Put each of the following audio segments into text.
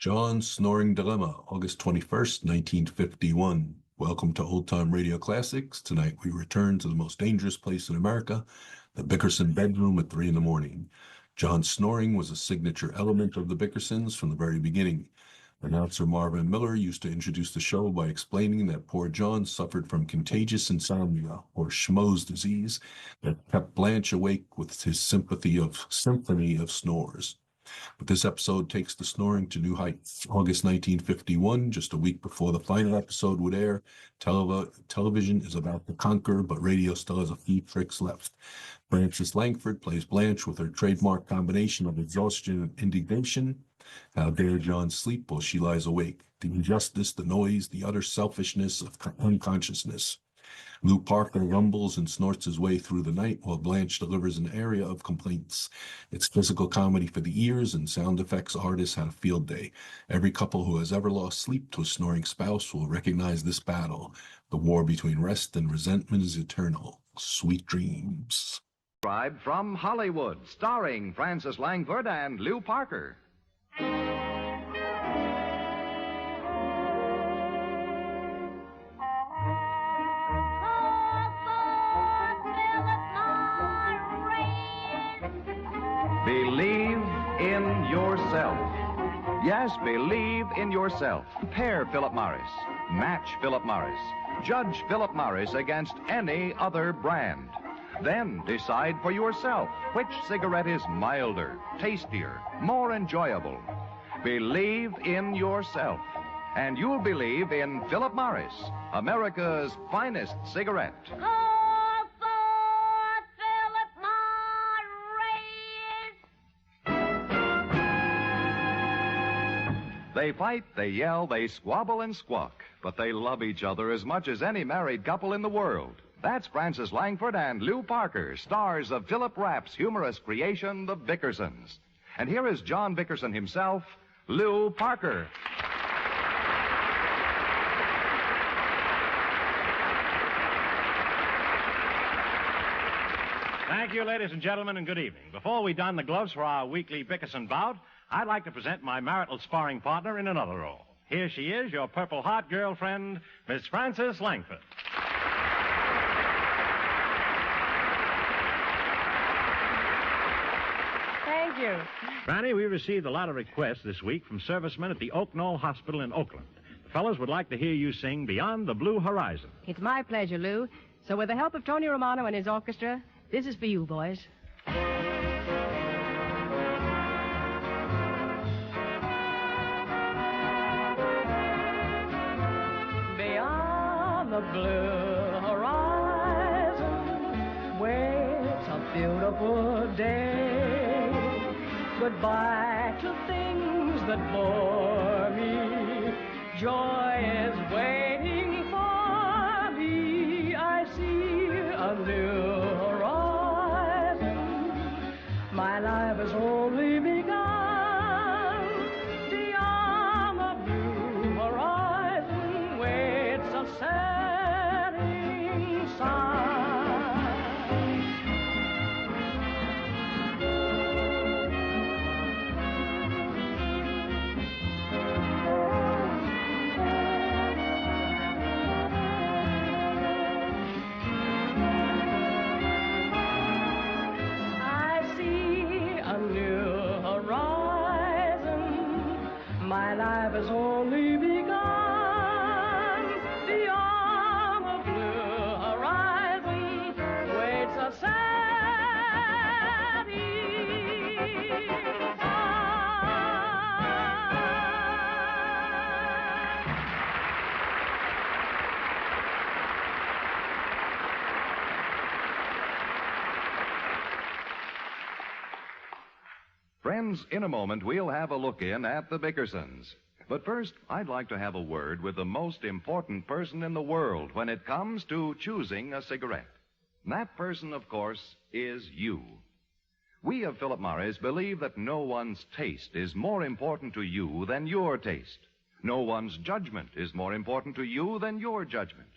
John's Snoring Dilemma, August 21st, 1951. Welcome to Old Time Radio Classics. Tonight we return to the most dangerous place in America, the Bickerson bedroom at 3 in the morning. John's snoring was a signature element of the Bickersons from the very beginning. Announcer Marvin Miller used to introduce the show by explaining that poor John suffered from contagious insomnia, or Schmoe's disease, that kept Blanche awake with his symphony of snores. But this episode takes the snoring to new heights. August 1951, just a week before the final episode would air, television is about to conquer, but radio still has a few tricks left. Frances Langford plays Blanche with her trademark combination of exhaustion and indignation. How dare John sleep while she lies awake? The injustice, the noise, the utter selfishness of unconsciousness. Lou Parker rumbles and snorts his way through the night while Blanche delivers an area of complaints. It's physical comedy for the ears, and sound effects artists had a field day. Every couple who has ever lost sleep to a snoring spouse will recognize this battle. The war between rest and resentment is eternal. Sweet dreams. From Hollywood, starring Frances Langford and Lou Parker. Believe in yourself. Yes, believe in yourself. Compare Philip Morris. Match Philip Morris. Judge Philip Morris against any other brand. Then decide for yourself which cigarette is milder, tastier, more enjoyable. Believe in yourself, and you'll believe in Philip Morris, America's finest cigarette. They fight, they yell, they squabble and squawk, but they love each other as much as any married couple in the world. That's Frances Langford and Lou Parker, stars of Philip Rapp's humorous creation, The Bickersons. And here is John Bickerson himself, Lou Parker. Thank you, ladies and gentlemen, and good evening. Before we don the gloves for our weekly Bickerson bout, I'd like to present my marital sparring partner in another role. Here she is, your Purple Heart girlfriend, Miss Frances Langford. Thank you. Franny, we received a lot of requests this week from servicemen at the Oak Knoll Hospital in Oakland. The fellows would like to hear you sing Beyond the Blue Horizon. It's my pleasure, Lou. So with the help of Tony Romano and his orchestra, this is for you, boys. Beyond the blue horizon waits a beautiful day. Goodbye to things that bore me. Joy is waiting for me. I see a new horizon. My life has only begun. Beyond the blue horizon waits a setting sun. My life has only begun. Beyond the blue horizon waits a setting sun. Friends, in a moment, we'll have a look in at the Bickersons. But first, I'd like to have a word with the most important person in the world when it comes to choosing a cigarette. That person, of course, is you. We of Philip Morris believe that no one's taste is more important to you than your taste. No one's judgment is more important to you than your judgment.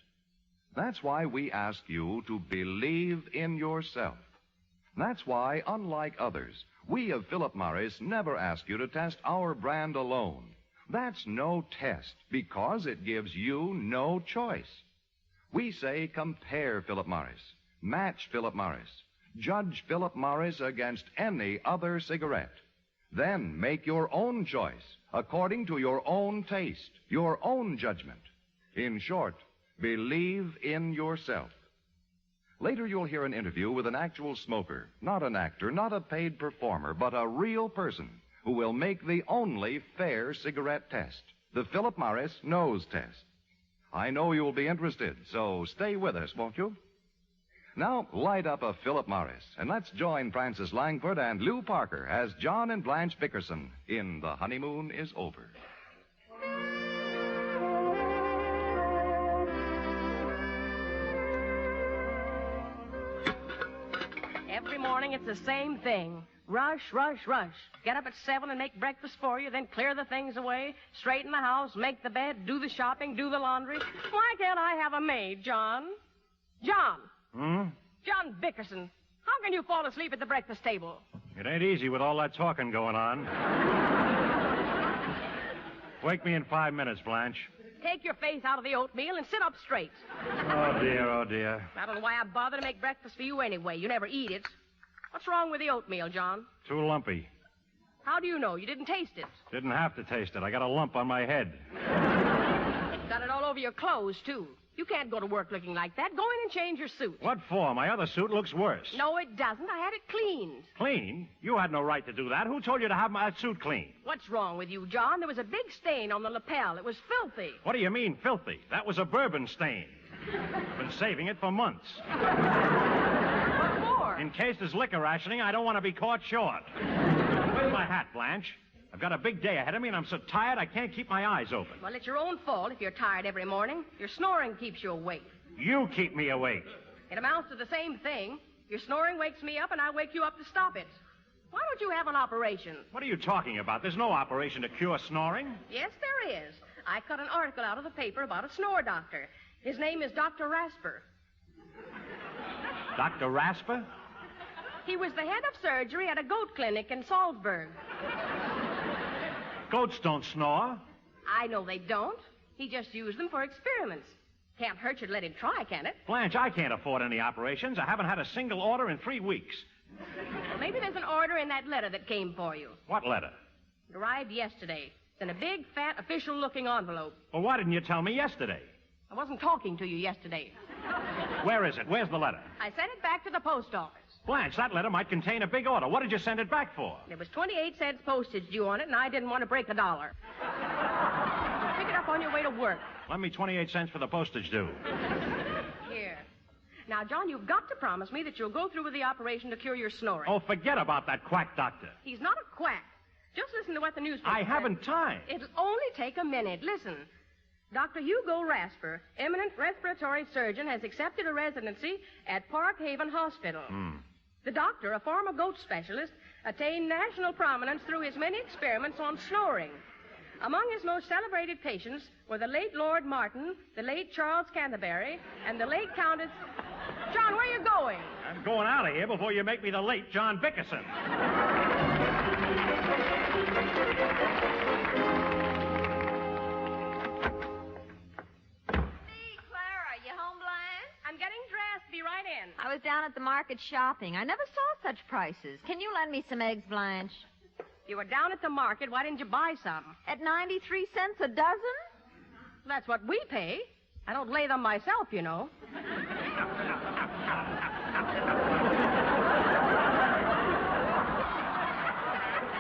That's why we ask you to believe in yourself. That's why, unlike others, we of Philip Morris never ask you to test our brand alone. That's no test because it gives you no choice. We say compare Philip Morris, match Philip Morris, judge Philip Morris against any other cigarette. Then make your own choice according to your own taste, your own judgment. In short, believe in yourself. Later you'll hear an interview with an actual smoker, not an actor, not a paid performer, but a real person who will make the only fair cigarette test, the Philip Morris nose test. I know you'll be interested, so stay with us, won't you? Now, light up a Philip Morris, and let's join Francis Langford and Lou Parker as John and Blanche Bickerson in The Honeymoon is Over. Every morning it's the same thing. Rush, rush, rush. Get up at 7 and make breakfast for you, then clear the things away, straighten the house, make the bed, do the shopping, do the laundry. Why can't I have a maid, John? John! John Bickerson, how can you fall asleep at the breakfast table? It ain't easy with all that talking going on. Wake me in 5 minutes, Blanche. Take your face out of the oatmeal and sit up straight. Oh, dear, oh, dear. I don't know why I bother to make breakfast for you anyway. You never eat it. What's wrong with the oatmeal, John? Too lumpy. How do you know? You didn't taste it. Didn't have to taste it. I got a lump on my head. Got it all over your clothes, too. You can't go to work looking like that. Go in and change your suit. What for? My other suit looks worse. No, it doesn't. I had it cleaned. Clean? You had no right to do that. Who told you to have my suit cleaned? What's wrong with you, John? There was a big stain on the lapel. It was filthy. What do you mean, filthy? That was a bourbon stain. I've been saving it for months. What for? In case there's liquor rationing, I don't want to be caught short. Where's my hat, Blanche? I've got a big day ahead of me, and I'm so tired I can't keep my eyes open. Well, it's your own fault if you're tired every morning. Your snoring keeps you awake. You keep me awake. It amounts to the same thing. Your snoring wakes me up, and I wake you up to stop it. Why don't you have an operation? What are you talking about? There's no operation to cure snoring. Yes, there is. I cut an article out of the paper about a snore doctor. His name is Dr. Rasper. Dr. Rasper? He was the head of surgery at a goat clinic in Salzburg. Goats don't snore. I know they don't. He just used them for experiments. Can't hurt you to let him try, can it? Blanche, I can't afford any operations. I haven't had a single order in 3 weeks. Well, maybe there's an order in that letter that came for you. What letter? It arrived yesterday. It's in a big, fat, official-looking envelope. Well, why didn't you tell me yesterday? I wasn't talking to you yesterday. Where is it? Where's the letter? I sent it back to the post office. Blanche, that letter might contain a big order. What did you send it back for? There was 28 cents postage due on it, and I didn't want to break $1. Pick it up on your way to work. Lend me 28 cents for the postage due. Here. Now, John, you've got to promise me that you'll go through with the operation to cure your snoring. Oh, forget about that quack doctor. He's not a quack. Just listen to what the newspaper I says. haven't time. It'll only take a minute. Listen. Dr. Hugo Rasper, eminent respiratory surgeon, has accepted a residency at Park Haven Hospital. The doctor, a former goat specialist, attained national prominence through his many experiments on snoring. Among his most celebrated patients were the late Lord Martin, the late Charles Canterbury, and the late Countess... John, where are you going? I'm going out of here before you make me the late John Bickerson. I'm getting dressed. Be right in. I was down at the market shopping. I never saw such prices. Can you lend me some eggs, Blanche? You were down at the market. Why didn't you buy some? At 93 cents a dozen? That's what we pay. I don't lay them myself, you know.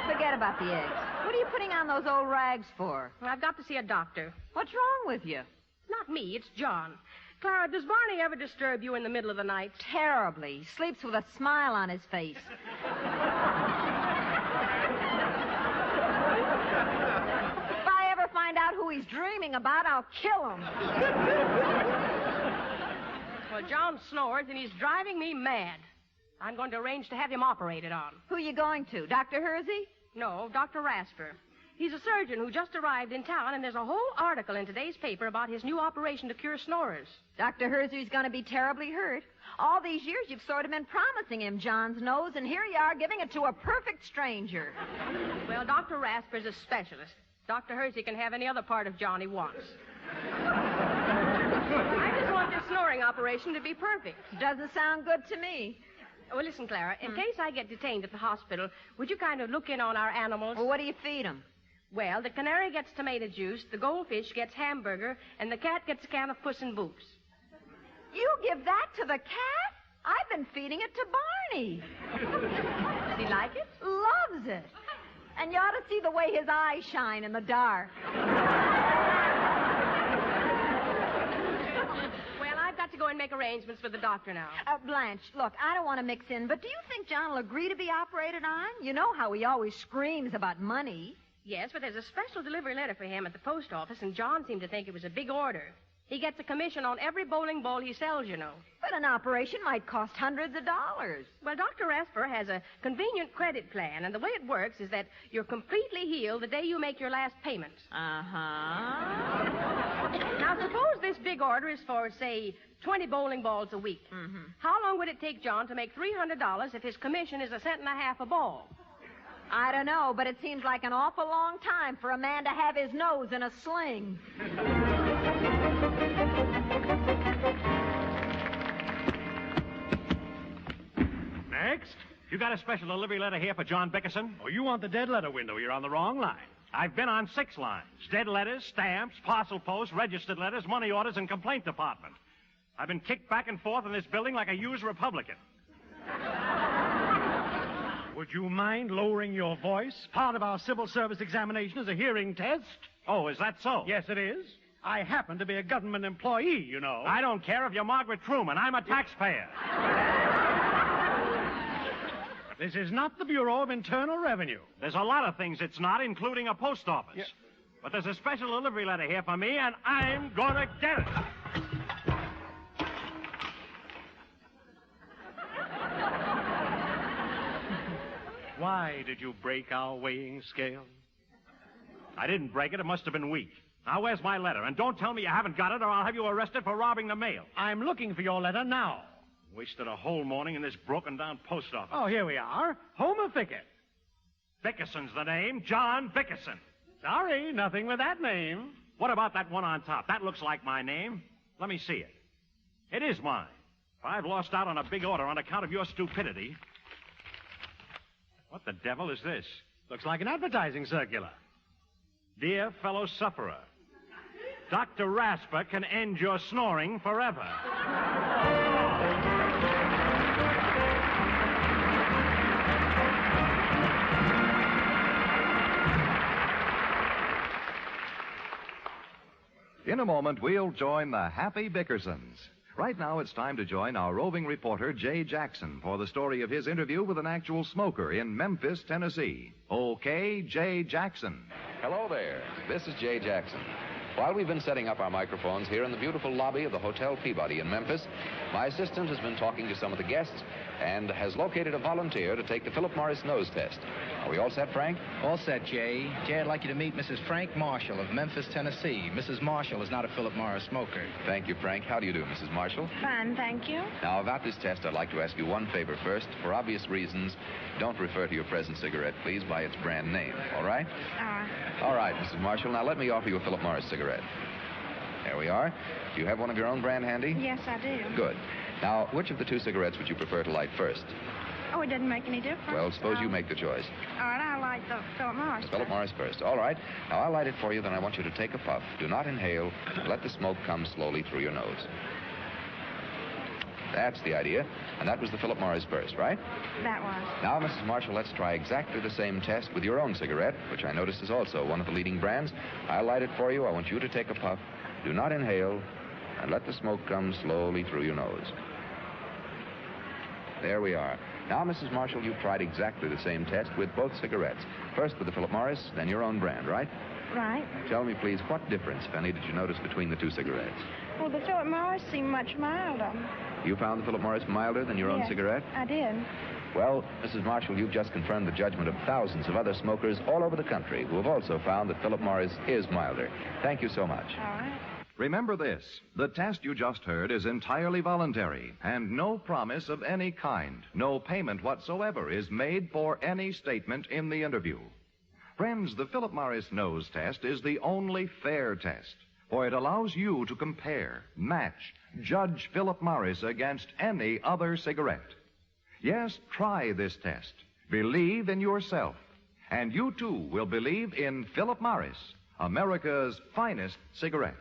Forget about the eggs. What are you putting on those old rags for? I've got to see a doctor. What's wrong with you? Not me. It's John. Clara, does Barney ever disturb you in the middle of the night? Terribly. He sleeps with a smile on his face. If I ever find out who he's dreaming about, I'll kill him. Well, John snores, and he's driving me mad. I'm going to arrange to have him operated on. Who are you going to? Dr. Hersey? No, Dr. Rasper. He's a surgeon who just arrived in town, and there's a whole article in today's paper about his new operation to cure snorers. Dr. Hersey's going to be terribly hurt. All these years you've sort of been promising him John's nose, and here you are giving it to a perfect stranger. Well, Dr. Rasper's a specialist. Dr. Hersey can have any other part of John he wants. I just want this snoring operation to be perfect. Doesn't sound good to me. Well, listen, Clara, in case I get detained at the hospital, would you kind of look in on our animals? Well, what do you feed them? Well, the canary gets tomato juice, the goldfish gets hamburger, and the cat gets a can of Puss in Boots. You give that to the cat? I've been feeding it to Barney. Does he like it? Loves it. And you ought to see the way his eyes shine in the dark. Well, I've got to go and make arrangements for the doctor now. Blanche, look, I don't want to mix in, but do you think John will agree to be operated on? You know how he always screams about money. Yes, but there's a special delivery letter for him at the post office, and John seemed to think it was a big order. He gets a commission on every bowling ball he sells, you know. But an operation might cost hundreds of dollars. Well, Dr. Rasper has a convenient credit plan, and the way it works is that you're completely healed the day you make your last payment. Uh-huh. Now, suppose this big order is for, say, 20 bowling balls a week. Mm-hmm. How long would it take John to make $300 if his commission is 1.5 cents a ball? I don't know, but it seems like an awful long time for a man to have his nose in a sling. Next. You got a special delivery letter here for John Bickerson? Oh, you want the dead letter window. You're on the wrong line. I've been on 6 lines. Dead letters, stamps, parcel post, registered letters, money orders, and complaint department. I've been kicked back and forth in this building like a used Republican. Would you mind lowering your voice? Part of our civil service examination is a hearing test. Oh, is that so? Yes, it is. I happen to be a government employee, you know. I don't care if you're Margaret Truman. I'm a taxpayer. This is not the Bureau of Internal Revenue. There's a lot of things it's not, including a post office. Yeah. But there's a special delivery letter here for me, and I'm gonna get it. Why did you break our weighing scale? I didn't break it. It must have been weak. Now, where's my letter? And don't tell me you haven't got it, or I'll have you arrested for robbing the mail. I'm looking for your letter now. Wasted a whole morning in this broken-down post office. Oh, here we are. Homer Fickett. Bickerson's the name. John Bickerson. Sorry, nothing with that name. What about that one on top? That looks like my name. Let me see it. It is mine. I've lost out on a big order on account of your stupidity. What the devil is this? Looks like an advertising circular. Dear fellow sufferer, Dr. Rasper can end your snoring forever. In a moment, we'll join the happy Bickersons. Right now, it's time to join our roving reporter, Jay Jackson, for the story of his interview with an actual smoker in Memphis, Tennessee. Okay, Jay Jackson. Hello there. This is Jay Jackson. While we've been setting up our microphones here in the beautiful lobby of the Hotel Peabody in Memphis, my assistant has been talking to some of the guests and has located a volunteer to take the Philip Morris nose test. Are we all set, Frank? All set, Jay. Jay, I'd like you to meet Mrs. Frank Marshall of Memphis, Tennessee. Mrs. Marshall is not a Philip Morris smoker. Thank you, Frank. How do you do, Mrs. Marshall? Fine, thank you. Now, about this test, I'd like to ask you one favor first. For obvious reasons, don't refer to your present cigarette, please, by its brand name, all right? All right, Mrs. Marshall. Now, let me offer you a Philip Morris cigarette. There we are. Do you have one of your own brand handy? Yes, I do. Good. Now, which of the 2 cigarettes would you prefer to light first? Oh, it doesn't make any difference. Well, suppose you make the choice. All right, I'll light the Philip Morris. Philip Morris first. All right. Now, I'll light it for you, then I want you to take a puff. Do not inhale. Let the smoke come slowly through your nose. That's the idea. And that was the Philip Morris first, right? That was. Now, Mrs. Marshall, let's try exactly the same test with your own cigarette, which I noticed is also one of the leading brands. I'll light it for you. I want you to take a puff. Do not inhale. And let the smoke come slowly through your nose. There we are. Now, Mrs. Marshall, you've tried exactly the same test with both cigarettes. First with the Philip Morris, then your own brand, right? Right. Tell me, please, what difference, if any, did you notice between the 2 cigarettes? Well, the Philip Morris seemed much milder. You found the Philip Morris milder than your own Yes, cigarette? I did. Well, Mrs. Marshall, you've just confirmed the judgment of thousands of other smokers all over the country who have also found that Philip Morris is milder. Thank you so much. All right. Remember this, the test you just heard is entirely voluntary, and no promise of any kind, no payment whatsoever is made for any statement in the interview. Friends, the Philip Morris nose test is the only fair test, for it allows you to compare, match, judge Philip Morris against any other cigarette. Yes, try this test. Believe in yourself, and you too will believe in Philip Morris, America's finest cigarette.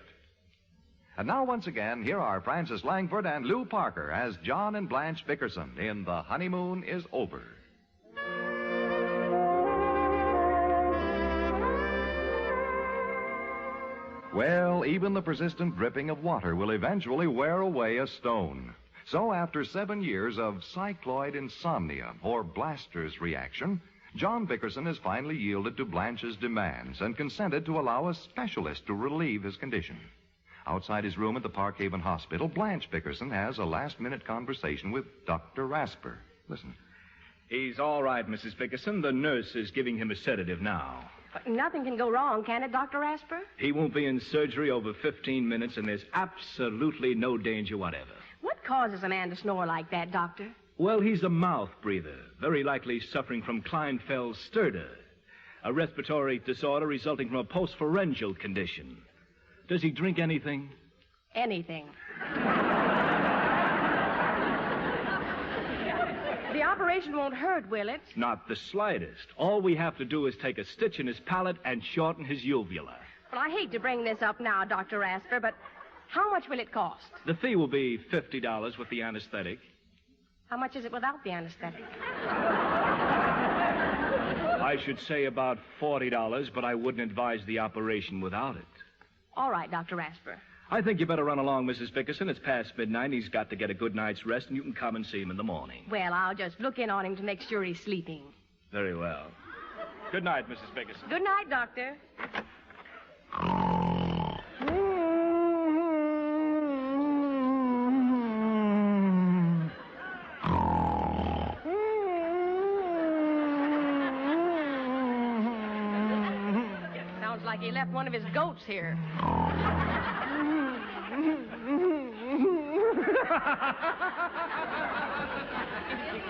And now, once again, here are Francis Langford and Lou Parker as John and Blanche Bickerson in The Honeymoon is Over. Well, even the persistent dripping of water will eventually wear away a stone. So after 7 years of cycloid insomnia, or Blaster's reaction, John Bickerson has finally yielded to Blanche's demands and consented to allow a specialist to relieve his condition. Outside his room at the Park Haven Hospital, Blanche Bickerson has a last-minute conversation with Dr. Rasper. Listen. He's all right, Mrs. Bickerson. The nurse is giving him a sedative now. Nothing can go wrong, can it, Dr. Rasper? He won't be in surgery over 15 minutes, and there's absolutely no danger whatever. What causes a man to snore like that, Doctor? Well, he's a mouth breather, very likely suffering from Klinefelter-Stürder, a respiratory disorder resulting from a postpharyngeal condition. Does he drink anything? Anything. The operation won't hurt, will it? Not the slightest. All we have to do is take a stitch in his palate and shorten his uvula. Well, I hate to bring this up now, Dr. Rasper, but how much will it cost? The fee will be $50 with the anesthetic. How much is it without the anesthetic? I should say about $40, but I wouldn't advise the operation without it. All right, Dr. Rasper. I think you better run along, Mrs. Bickerson. It's past midnight. He's got to get a good night's rest, and you can come and see him in the morning. Well, I'll just look in on him to make sure he's sleeping. Very well. Good night, Mrs. Bickerson. Good night, Doctor. Sounds like he left one of his goats here. Isn't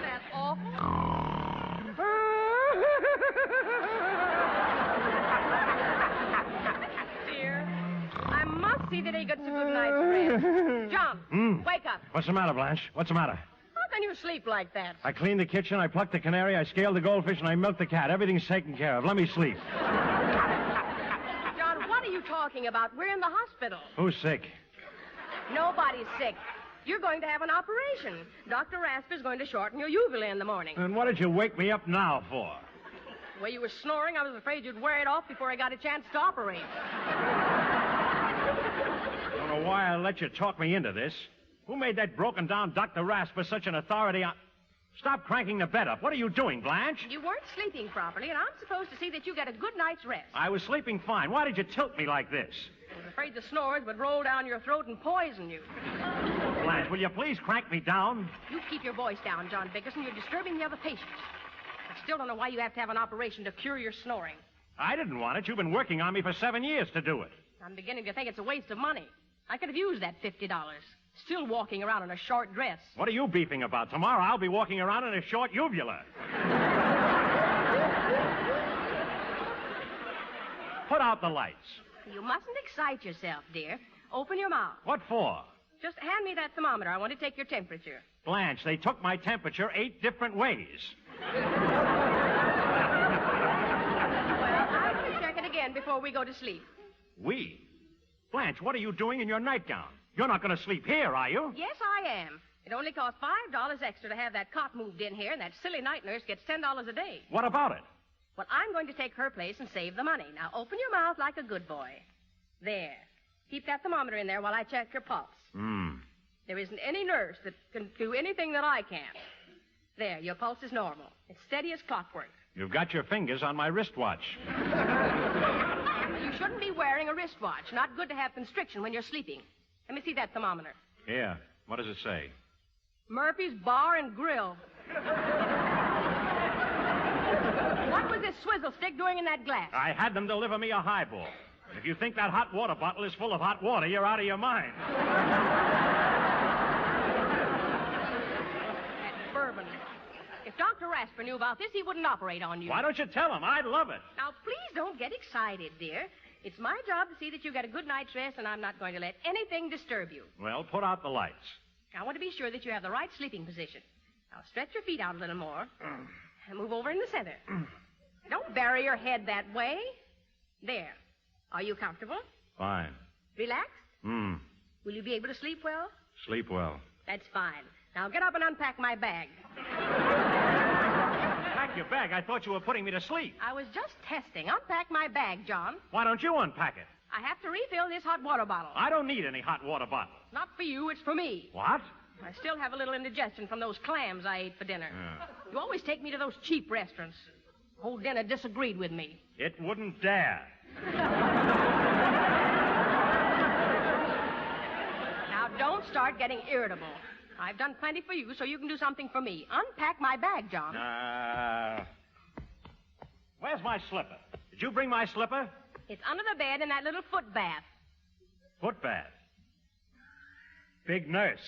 that awful? Dear, I must see that he gets a good night's rest. John, wake up. What's the matter, Blanche? What's the matter? How can you sleep like that? I cleaned the kitchen, I plucked the canary, I scaled the goldfish, and I milked the cat. Everything's taken care of. Let me sleep. John, what are you talking about? We're in the hospital. Who's sick? Nobody's sick. You're going to have an operation. Dr. Rasper's going to shorten your uvula in the morning. And what did you wake me up now for? The way you were snoring, I was afraid you'd wear it off before I got a chance to operate. I don't know why I let you talk me into this. Who made that broken-down Dr. Rasper such an authority on... Stop cranking the bed up. What are you doing, Blanche? You weren't sleeping properly, and I'm supposed to see that you get a good night's rest. I was sleeping fine. Why did you tilt me like this? I was afraid the snores would roll down your throat and poison you. Blanche, will you please crank me down? You keep your voice down, John Bickerson. You're disturbing the other patients. I still don't know why you have to have an operation to cure your snoring. I didn't want it. You've been working on me for 7 years to do it. I'm beginning to think it's a waste of money. I could have used that $50. Still walking around in a short dress. What are you beefing about? Tomorrow I'll be walking around in a short uvula. Put out the lights. You mustn't excite yourself, dear. Open your mouth. What for? Just hand me that thermometer. I want to take your temperature. Blanche, they took my temperature 8 different ways. Well, I will check it again before we go to sleep. We? Blanche, what are you doing in your nightgown? You're not going to sleep here, are you? Yes, I am. It only costs $5 extra to have that cot moved in here, and that silly night nurse gets $10 a day. What about it? Well, I'm going to take her place and save the money. Now, open your mouth like a good boy. There. Keep that thermometer in there while I check your pulse. There isn't any nurse that can do anything that I can. There, your pulse is normal. It's steady as clockwork. You've got your fingers on my wristwatch. You shouldn't be wearing a wristwatch. Not good to have constriction when you're sleeping. Let me see that thermometer. Yeah. What does it say? Murphy's Bar and Grill. What was this swizzle stick doing in that glass? I had them deliver me a highball. If you think that hot water bottle is full of hot water, you're out of your mind. That bourbon. If If Dr. Rasper knew about this, he wouldn't operate on you. Why don't you tell him? I'd love it. Now, please don't get excited, dear. It's my job to see that you get a good night's rest, and I'm not going to let anything disturb you. Well, put out the lights. I want to be sure that you have the right sleeping position. Now, stretch your feet out a little more. And move over in the center. Don't bury your head that way. There. Are you comfortable? Fine. Relaxed? Hmm. Will you be able to sleep well? Sleep well. That's fine. Now, get up and unpack my bag. Pack your bag? I thought you were putting me to sleep. I was just testing. Unpack my bag, John. Why don't you unpack it? I have to refill this hot water bottle. I don't need any hot water bottle. Not for you, it's for me. What? I still have a little indigestion from those clams I ate for dinner. Yeah. You always take me to those cheap restaurants. Whole dinner disagreed with me. It wouldn't dare. Now, don't start getting irritable. I've done plenty for you, so you can do something for me. Unpack my bag, John. Where's my slipper? Did you bring my slipper? It's under the bed in that little foot bath. Foot bath. Big nurse.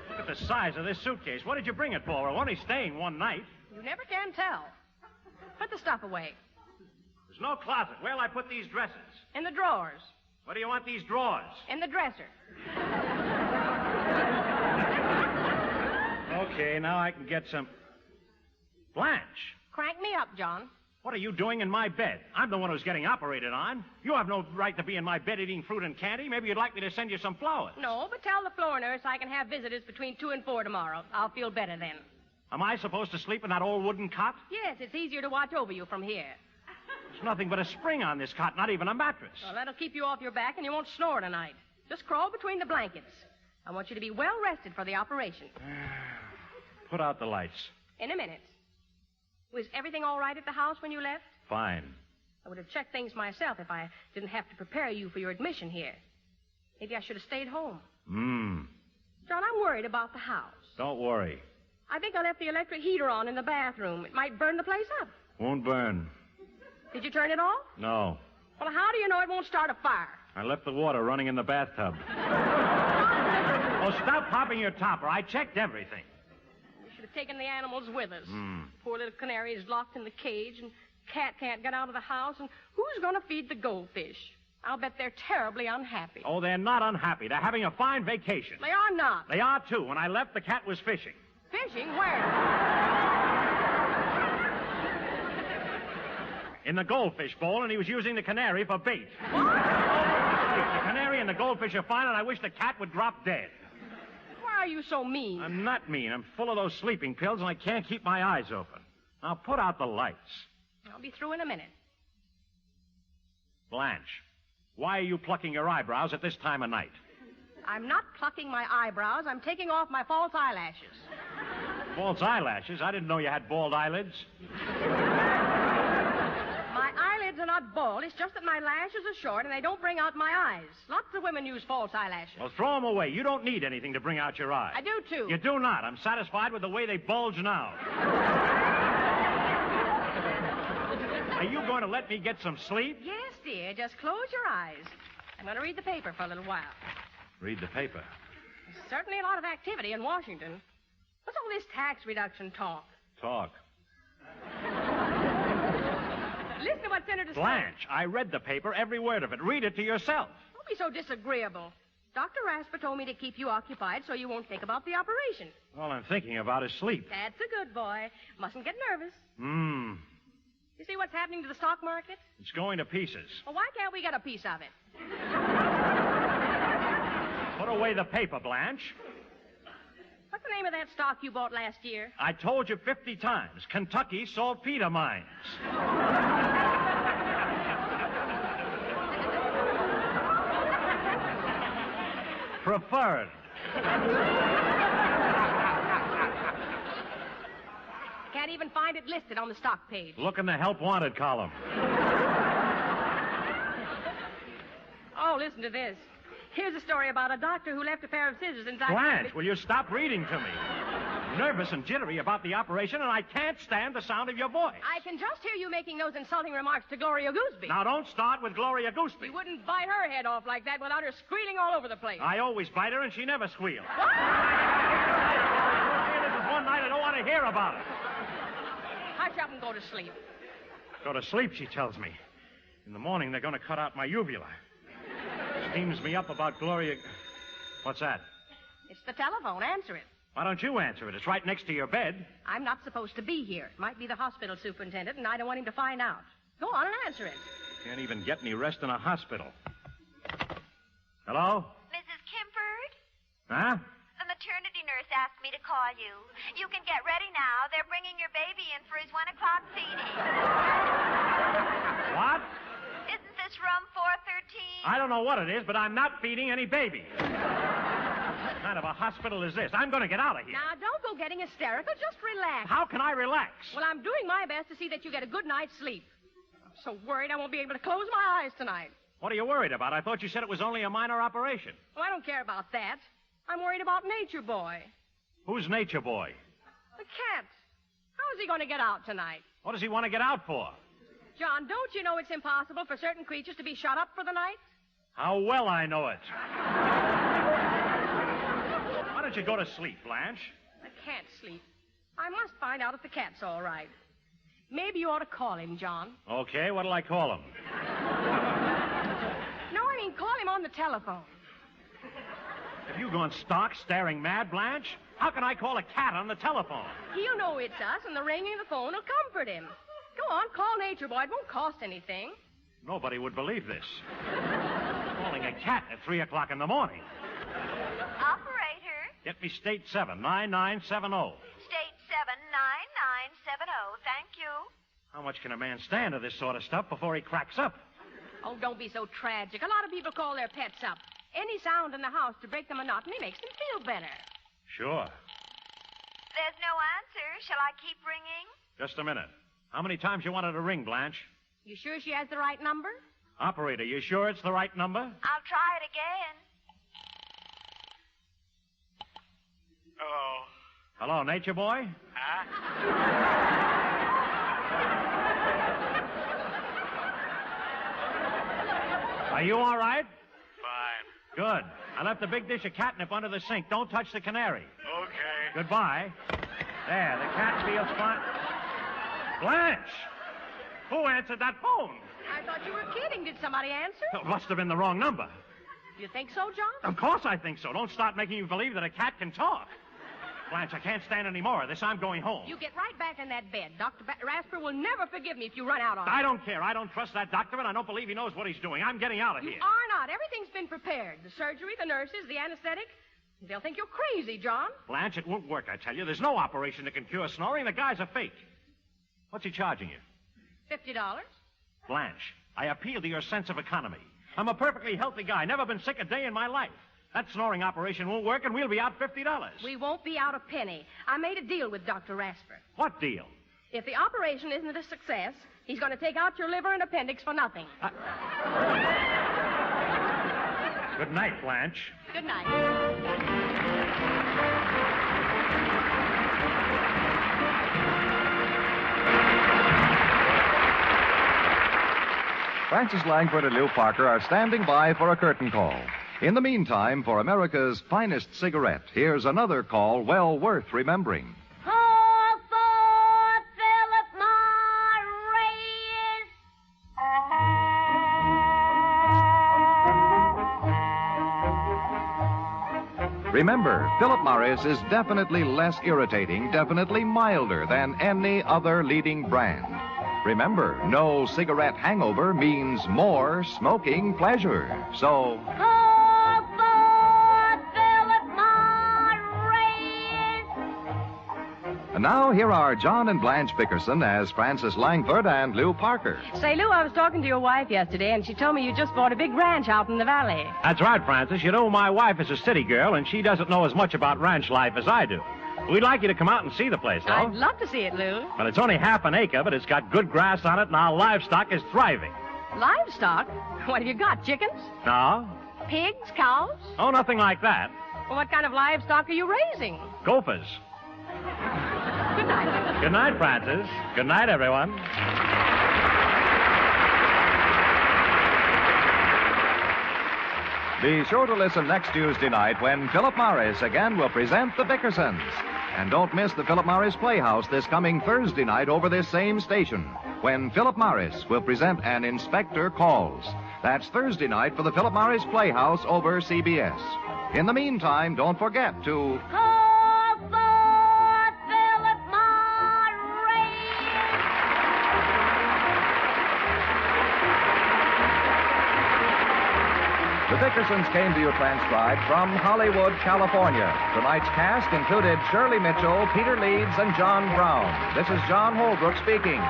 Look at the size of this suitcase. What did you bring it for? We're only staying one night. You never can tell. Put the stuff away. There's no closet. Where'll I put these dresses? In the drawers. What do you want these drawers? In the dresser. Okay, now I can get some... Blanche, Crank me up, John. what are you doing in my bed? I'm the one who's getting operated on. You have no right to be in my bed eating fruit and candy. Maybe you'd like me to send you some flowers. No, but tell the floor nurse I can have visitors between 2 and 4 tomorrow. I'll feel better then. Am I supposed to sleep in that old wooden cot? Yes, it's easier to watch over you from here. There's nothing but a spring on this cot, not even a mattress. Well, that'll keep you off your back and you won't snore tonight. Just crawl between the blankets. I want you to be well rested for the operation. Put out the lights. In a minute. Was everything all right at the house when you left? Fine. I would have checked things myself if I didn't have to prepare you for your admission here. Maybe I should have stayed home. John, I'm worried about the house. Don't worry. I think I left the electric heater on in the bathroom. It might burn the place up. Won't burn. Did you turn it off? No. Well, how do you know it won't start a fire? I left the water running in the bathtub. Oh, stop popping your top, or I checked everything. We should have taken the animals with us. Poor little canary is locked in the cage, and cat can't get out of the house, and who's going to feed the goldfish? I'll bet they're terribly unhappy. Oh, they're not unhappy. They're having a fine vacation. They are not. They are, too. When I left, the cat was fishing. Fishing? Where? In the goldfish bowl, and he was using the canary for bait. The canary and the goldfish are fine, and I wish the cat would drop dead. Why are you so mean? I'm not mean. I'm full of those sleeping pills, and I can't keep my eyes open. Now, put out the lights. I'll be through in a minute. Blanche, why are you plucking your eyebrows at this time of night? I'm not plucking my eyebrows. I'm taking off my false eyelashes. False eyelashes? I didn't know you had bald eyelids. My eyelids are not bald. It's just that my lashes are short and they don't bring out my eyes. Lots of women use false eyelashes. Well, throw them away. You don't need anything to bring out your eyes. I do, too. You do not. I'm satisfied with the way they bulge now. Are you going to let me get some sleep? Yes, dear. Just close your eyes. I'm going to read the paper for a little while. Read the paper. There's certainly a lot of activity in Washington. What's all this tax reduction talk? Talk. Listen to what Senator Blanche, I read the paper, every word of it. Read it to yourself. Don't be so disagreeable. Dr. Rasper told me to keep you occupied so you won't think about the operation. All I'm thinking about is sleep. That's a good boy. Mustn't get nervous. You see what's happening to the stock market? It's going to pieces. Well, why can't we get a piece of it? Put away the paper, Blanche. What's the name of that stock you bought last year? I told you 50 times. Kentucky saltpeter mines. Preferred. Can't even find it listed on the stock page. Look in the help wanted column. Oh, listen to this. Here's a story about a doctor who left a pair of scissors inside... Blanche, will you stop reading to me? nervous and jittery about the operation, and I can't stand the sound of your voice. I can just hear you making those insulting remarks to Gloria Gooseby. Now, don't start with Gloria Gooseby. You wouldn't bite her head off like that without her squealing all over the place. I always bite her, and she never squeals. What? This is one night I don't want to hear about it. Hush up and go to sleep. Go to sleep, she tells me. In the morning, they're going to cut out my uvula. Steams me up about Gloria... What's that? It's the telephone. Answer it. Why don't you answer it? It's right next to your bed. I'm not supposed to be here. It might be the hospital superintendent, and I don't want him to find out. Go on and answer it. Can't even get any rest in a hospital. Hello? Mrs. Kimford? Huh? The maternity nurse asked me to call you. You can get ready now. They're bringing your baby in for his 1 o'clock feeding. What? Isn't this room 413? I don't know what it is, but I'm not feeding any baby. What kind of a hospital is this? I'm going to get out of here. Now, don't go getting hysterical. Just relax. How can I relax? Well, I'm doing my best to see that you get a good night's sleep. I'm so worried I won't be able to close my eyes tonight. What are you worried about? I thought you said it was only a minor operation. Well, I don't care about that. I'm worried about Nature Boy. Who's Nature Boy? The cat. How is he going to get out tonight? What does he want to get out for? John, don't you know it's impossible for certain creatures to be shut up for the night? How well I know it. Why don't you go to sleep, Blanche? I can't sleep. I must find out if the cat's all right. Maybe you ought to call him, John. Okay, what'll I call him? No, I mean call him on the telephone. Have you gone stark, staring mad, Blanche? How can I call a cat on the telephone? He'll know it's us, and the ringing of the phone will comfort him. Go on, call Nature Boy. It won't cost anything. Nobody would believe this. Calling a cat at 3 o'clock in the morning. Operator. Get me state 79970. State 79970. Thank you. How much can a man stand of this sort of stuff before he cracks up? Oh, don't be so tragic. A lot of people call their pets up. Any sound in the house to break the monotony makes them feel better. Sure. There's no answer. Shall I keep ringing? Just a minute. How many times you wanted to ring, Blanche? You sure she has the right number? Operator, you sure it's the right number? I'll try it again. Oh. Hello, Nature Boy? Huh? Are you all right? Fine. Good. I left a big dish of catnip under the sink. Don't touch the canary. Okay. Goodbye. There, the cat feels fine. Blanche! Who answered that phone? I thought you were kidding. Did somebody answer? It must have been the wrong number. You think so, John? Of course I think so. Don't start making you believe that a cat can talk. Blanche, I can't stand any more of this. I'm going home. You get right back in that bed. Dr. Rasper will never forgive me if you run out on him. I don't care. I don't trust that doctor, and I don't believe he knows what he's doing. I'm getting out of here. You are not. Everything's been prepared. The surgery, the nurses, the anesthetic. They'll think you're crazy, John. Blanche, it won't work, I tell you. There's no operation that can cure snoring. The guy's a fake. What's he charging you? $50. Blanche, I appeal to your sense of economy. I'm a perfectly healthy guy. Never been sick a day in my life. That snoring operation won't work, and we'll be out $50. We won't be out a penny. I made a deal with Dr. Rasper. What deal? If the operation isn't a success, he's going to take out your liver and appendix for nothing. Good night, Blanche. Good night. Francis Langford and Lou Parker are standing by for a curtain call. In the meantime, for America's finest cigarette, here's another call well worth remembering. Call for Philip Morris. Remember, Philip Morris is definitely less irritating, definitely milder than any other leading brand. Remember, no cigarette hangover means more smoking pleasure. So... Call for Philip Morris. And now, here are John and Blanche Bickerson as Francis Langford and Lou Parker. Say, Lou, I was talking to your wife yesterday, and she told me you just bought a big ranch out in the valley. That's right, Francis. You know, my wife is a city girl, and she doesn't know as much about ranch life as I do. We'd like you to come out and see the place, though. I'd love to see it, Lou. Well, it's only half an acre, but it's got good grass on it, and our livestock is thriving. Livestock? What have you got, chickens? No? Pigs? Cows? Oh, nothing like that. Well, what kind of livestock are you raising? Gophers. Good night, Francis. Good night, everyone. Be sure to listen next Tuesday night when Philip Morris again will present the Bickersons. And don't miss the Philip Morris Playhouse this coming Thursday night over this same station, when Philip Morris will present An Inspector Calls. That's Thursday night for the Philip Morris Playhouse over CBS. In the meantime, don't forget to... Call for Philip Morris! The Bickersons came to you transcribed from Hollywood, California. Tonight's cast included Shirley Mitchell, Peter Leeds, and John Brown. This is John Holbrook speaking.